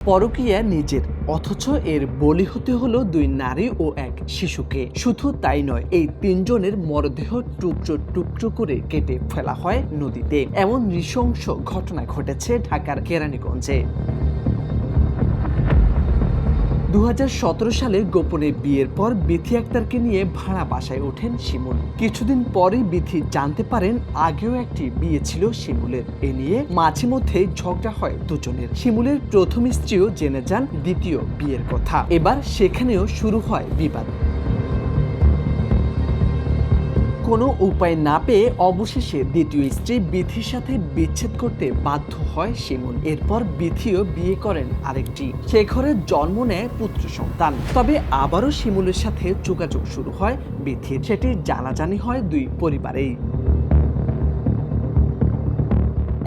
পরকীয়া নিজের, অথচ এর বলি হতে হলো দুই নারী ও এক শিশুকে। শুধু তাই নয়, এই তিনজনের মরদেহ টুকরো টুকরো করে কেটে ফেলা হয় নদীতে। এমন নৃশংস ঘটনা ঘটেছে ঢাকার কেরানীগঞ্জে। 2017 সালে গোপনে বিয়ের পর বিথি আক্তারকে নিয়ে ভাড়া বাসায় ওঠেন শিমুল। কিছুদিন পরেই বিথি জানতে পারেন আগেও একটি বিয়ে ছিল শিমুলের। এ নিয়ে মাঝে মধ্যে ঝগড়া হয় দুজনের। শিমুলের প্রথম স্ত্রীও জেনে যান দ্বিতীয় বিয়ের কথা। এবার সেখানেও শুরু হয় বিবাদ। কোনো উপায় না পেয়ে অবশেষে দ্বিতীয় স্ত্রী বিথির সাথে বিচ্ছেদ করতে বাধ্য হয় শিমুল। এরপর বিথিও বিয়ে করেন আরেকটি। সে ঘরে জন্ম নেয় পুত্র সন্তান। তবে আবারও শিমুলের সাথে যোগাযোগ শুরু হয় বিথির। সেটি জানাজানি হয় দুই পরিবারেই।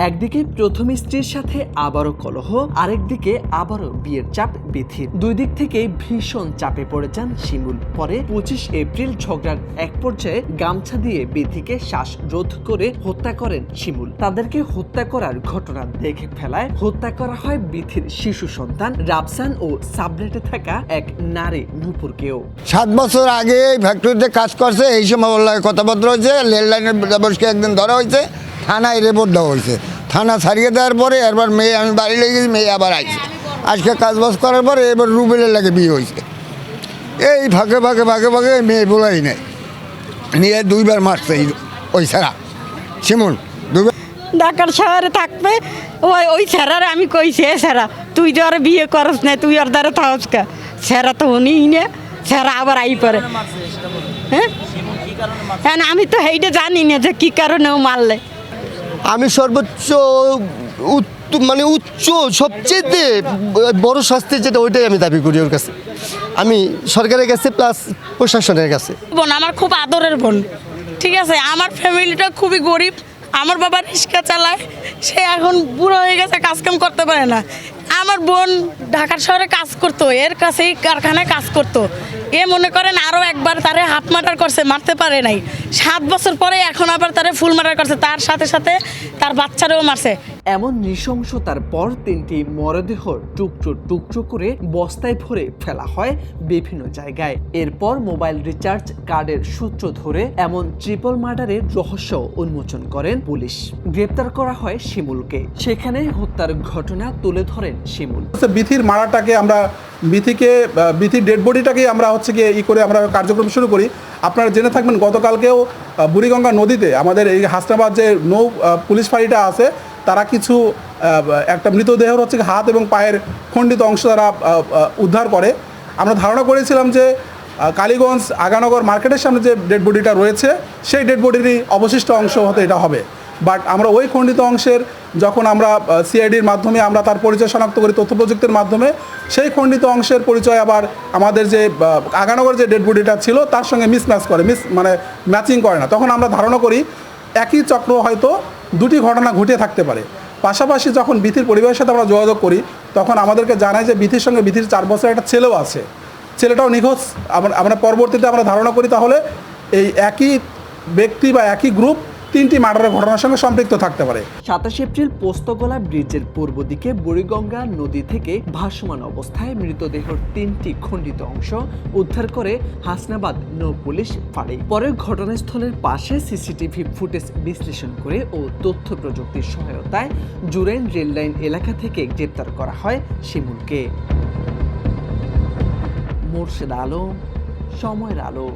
একদিকে প্রথম স্ত্রীর সাথে আবারও কলহ, আরেকদিকে আবারও বিয়ের চাপ বিথির। দুই দিক থেকে ভীষণ চাপে পড়ে যান শিমুল। পরে 25 এপ্রিল ঝগড়ার এক পর্যায়ে গামছা দিয়ে বিথিকে শ্বাসরোধ করে হত্যা করেন শিমুল। তাদেরকে হত্যা করার ঘটনা দেখে ফেলায় হত্যা করা হয় বিথির শিশু সন্তান রাফসান ও সাবলেটে থাকা এক নারী নূপুরকেও। 7 বছর আগে ফ্যাক্টরিতে কাজ করছে, এই সময় কথাবার্তা হয়েছে, রেল লাইনের বসকে একদিন ধরা হয়েছে, থানায় রিপোর্ট দেওয়া হয়েছে। থানা ছাড়িয়ে দেওয়ার পরে এবার মেয়ে, আমি বাড়ি লেগে গেছি, মেয়ে আবার আইছে। আজকে কাজবাজ করার পরে এবার রুবেলের লাগে বিয়ে হয়েছে। এই ফাঁকে ফাঁকে ফাঁকে ফাঁকে মেয়ে বলাই নেই, নিয়ে 2বার মারছে ওই ছাড়া শিমুল। ঢাকার শহরে থাকবে ওই ছাড়ার আমি কইছি, এ ছাড়া তুই তো আর বিয়ে করস না, তুই আর দ্বারা থাকস কা, ছাড়া তো উনি না, ছাড়া আবার আই পরে। হ্যাঁ, আমি তো সেইটা জানি না যে কি কারণে ও মারলে। আমি সর্বোচ্চ উচ্চ সবচেয়ে বড় শাস্তি যেটা, ওইটাই আমি দাবি করি ওর কাছে, আমি সরকারের কাছে প্লাস প্রশাসনের কাছে। বোন আমার খুব আদরের বোন, ঠিক আছে। আমার ফ্যামিলিটা খুবই গরিব। আমার বাবা রিক্সা চালায়, সে এখন বুড়ো হয়ে গেছে, কাজকাম করতে পারে না। আমার বোন ঢাকার শহরে কাজ করতো, এর কাছেই কারখানায় কাজ করতো। এ মনে করেন আরও একবার তারে হাফ মার্ডার করছে, মারতে পারে নাই। 7 বছর পরে এখন আবার তারে ফুল মার্ডার করছে, তার সাথে সাথে তার বাচ্চারেও মারছে। এমন নৃশংসতার পর 3টি মরদেহ টুকরো টুকরো করে বস্তায় ভরে ফেলা হয় বিভিন্ন জায়গায়। এরপর মোবাইল রিচার্জ কার্ডের সূত্র ধরে এমন ট্রিপল মার্ডারের রহস্য উন্মোচন করেন পুলিশ। গ্রেপ্তার করা হয় শিমুলকে। সেখানে হত্যার ঘটনা তুলে ধরেন শিমুল। বিথির মারাটাকে আমরা বিথির ডেড বডিটাকে আমরা করে আমরা কার্যক্রম শুরু করি। আপনারা জেনে থাকবেন গতকালকেও বুড়িগঙ্গা নদীতে আমাদের এই হাসনাবাদ যে নৌ পুলিশ ফাঁড়িটা আছে, তারা কিছু একটা মৃতদেহের হাত এবং পায়ের খণ্ডিত অংশ তারা উদ্ধার করে। আমরা ধারণা করেছিলাম যে কালীগঞ্জ আগানগর মার্কেটের সামনে যে ডেড বডিটা রয়েছে, সেই ডেড বডিরই অবশিষ্ট অংশ হতে এটা হবে। বাট আমরা ওই খণ্ডিত অংশের যখন আমরা সিআইডির মাধ্যমে আমরা তার পরিচয় শনাক্ত করি তথ্য প্রযুক্তির মাধ্যমে, সেই খণ্ডিত অংশের পরিচয় আবার আমাদের যে আগানগর যে ডেড বডিটা ছিল তার সঙ্গে মিসম্যাচ করে, ম্যাচিং করে না। তখন আমরা ধারণা করি একই চক্র হয়তো 2টি ঘটনা ঘটিয়ে থাকতে পারে। পাশাপাশি যখন বিথির পরিবারের সাথে আমরা যোগাযোগ করি, তখন আমাদেরকে জানায় যে বিথির সঙ্গে বিথির 4 বছরের একটা ছেলেও আছে, ছেলেটাও নিখোঁজ। আমরা পরবর্তীতে আমরা ধারণা করি তাহলে এই একই ব্যক্তি বা একই গ্রুপ 3টি মার্ডারের ঘটনার সঙ্গে সম্পৃক্ত থাকতে পারে। 27 এপ্রিল পোস্তগোলা ব্রিজের পূর্ব দিকে বুড়িগঙ্গা নদী থেকে ভাসমান অবস্থায় মৃতদেহের 3টি খণ্ডিত অংশ উদ্ধার করে হাসনাবাদ নৌ পুলিশ ফাঁড়ি। পরে ঘটনাস্থলের পাশে সিসিটিভি ফুটেজ বিশ্লেষণ করে ও তথ্য প্রযুক্তির সহায়তায় জুরাইন রেললাইন এলাকা থেকে গ্রেপ্তার করা হয় শিমুলকে। মোর্শেদ আলম, সময়ের আলো।